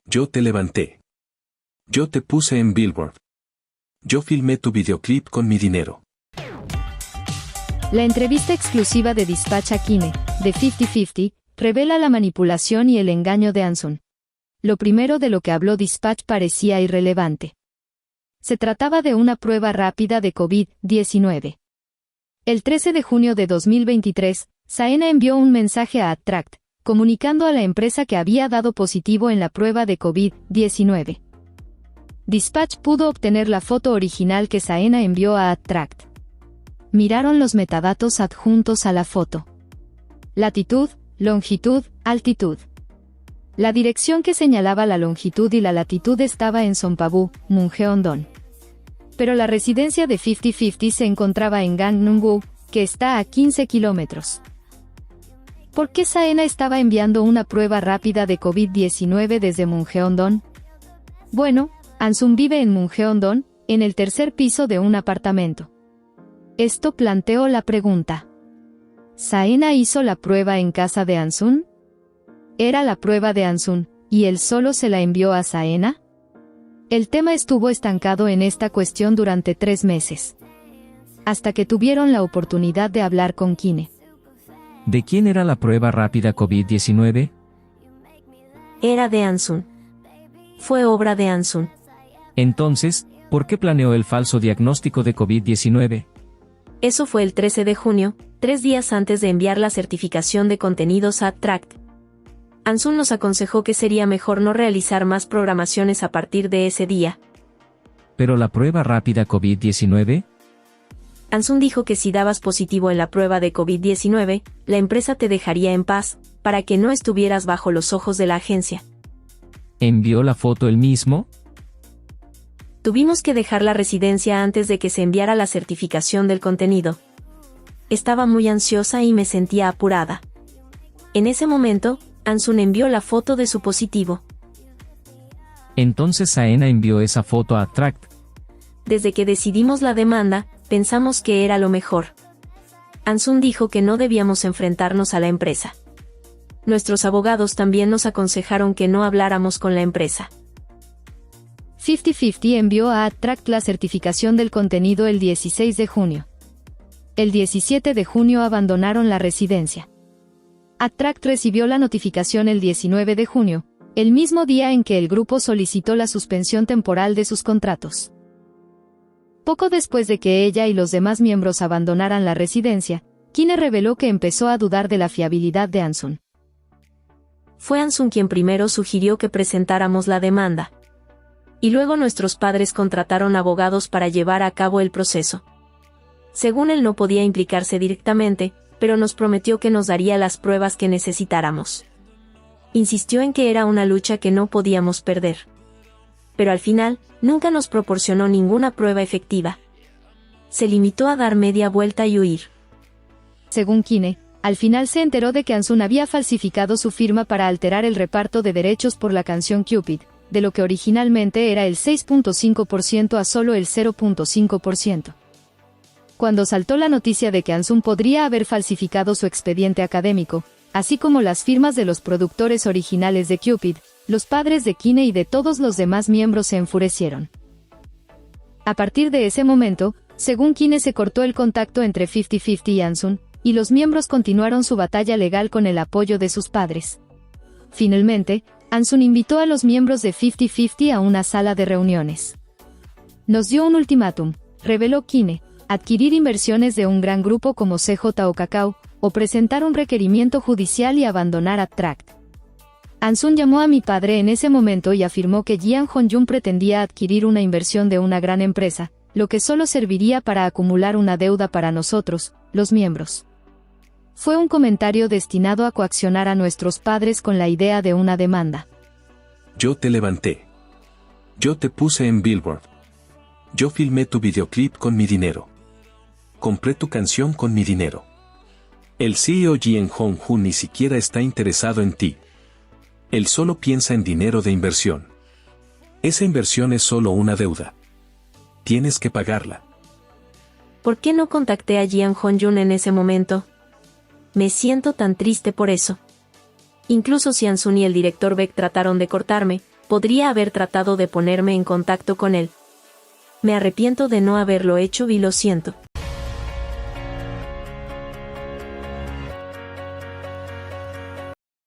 Yo te levanté. Yo te puse en Billboard. Yo filmé tu videoclip con mi dinero. La entrevista exclusiva de Dispatch a Kine, de 50/50, revela la manipulación y el engaño de Ansun. Lo primero de lo que habló Dispatch parecía irrelevante. Se trataba de una prueba rápida de COVID-19. El 13 de junio de 2023, Saena envió un mensaje a Attract, comunicando a la empresa que había dado positivo en la prueba de COVID-19. Dispatch pudo obtener la foto original que Saena envió a Attract. Miraron los metadatos adjuntos a la foto. Latitud, longitud, altitud. La dirección que señalaba la longitud y la latitud estaba en Sonpabu, Munjeondón. Pero la residencia de 50/50 se encontraba en Gangnam-gu, que está a 15 kilómetros. ¿Por qué Saena estaba enviando una prueba rápida de COVID-19 desde Munjeondón? Bueno, Ansun vive en Munjeondón, en el tercer piso de un apartamento. Esto planteó la pregunta. ¿Saena hizo la prueba en casa de Ansun? ¿Era la prueba de Ansun, y él solo se la envió a Saena? El tema estuvo estancado en esta cuestión durante 3 meses. Hasta que tuvieron la oportunidad de hablar con Kine. ¿De quién era la prueba rápida COVID-19? Era de Ansun. Fue obra de Ansun. Entonces, ¿por qué planeó el falso diagnóstico de COVID-19? Eso fue el 13 de junio, 3 días antes de enviar la certificación de contenidos a Attract. Ansun nos aconsejó que sería mejor no realizar más programaciones a partir de ese día. ¿Pero la prueba rápida COVID-19? Ansun dijo que si dabas positivo en la prueba de COVID-19, la empresa te dejaría en paz, para que no estuvieras bajo los ojos de la agencia. ¿Envió la foto él mismo? Tuvimos que dejar la residencia antes de que se enviara la certificación del contenido. Estaba muy ansiosa y me sentía apurada. En ese momento, Ansun envió la foto de su positivo. Entonces Saena envió esa foto a Attract. Desde que decidimos la demanda, pensamos que era lo mejor. Ansun dijo que no debíamos enfrentarnos a la empresa. Nuestros abogados también nos aconsejaron que no habláramos con la empresa. 50/50 envió a Attract la certificación del contenido el 16 de junio. El 17 de junio abandonaron la residencia. Attract recibió la notificación el 19 de junio, el mismo día en que el grupo solicitó la suspensión temporal de sus contratos. Poco después de que ella y los demás miembros abandonaran la residencia, Kine reveló que empezó a dudar de la fiabilidad de Ansun. Fue Ansun quien primero sugirió que presentáramos la demanda. Y luego nuestros padres contrataron abogados para llevar a cabo el proceso. Según él no podía implicarse directamente, pero nos prometió que nos daría las pruebas que necesitáramos. Insistió en que era una lucha que no podíamos perder. Pero al final, nunca nos proporcionó ninguna prueba efectiva. Se limitó a dar media vuelta y huir. Según Kine, al final se enteró de que Ansun había falsificado su firma para alterar el reparto de derechos por la canción Cupid, de lo que originalmente era el 6.5% a solo el 0.5%. Cuando saltó la noticia de que Ansun podría haber falsificado su expediente académico, así como las firmas de los productores originales de Cupid, los padres de Kine y de todos los demás miembros se enfurecieron. A partir de ese momento, según Kine, se cortó el contacto entre 50/50 y Ansun, y los miembros continuaron su batalla legal con el apoyo de sus padres. Finalmente, Ansun invitó a los miembros de 50/50 a una sala de reuniones. Nos dio un ultimátum, reveló Kine: adquirir inversiones de un gran grupo como CJ o Kakao, o presentar un requerimiento judicial y abandonar Attract. Ansun llamó a mi padre en ese momento y afirmó que Jian Hongjun pretendía adquirir una inversión de una gran empresa, lo que solo serviría para acumular una deuda para nosotros, los miembros. Fue un comentario destinado a coaccionar a nuestros padres con la idea de una demanda. Yo te levanté. Yo te puse en Billboard. Yo filmé tu videoclip con mi dinero. Compré tu canción con mi dinero. El CEO Jian Hongjun ni siquiera está interesado en ti. Él solo piensa en dinero de inversión. Esa inversión es solo una deuda. Tienes que pagarla. ¿Por qué no contacté a Jian Hongjun en ese momento? Me siento tan triste por eso. Incluso si Ansun y el director Beck trataron de cortarme, Podría haber tratado de ponerme en contacto con él. Me arrepiento de no haberlo hecho y lo siento.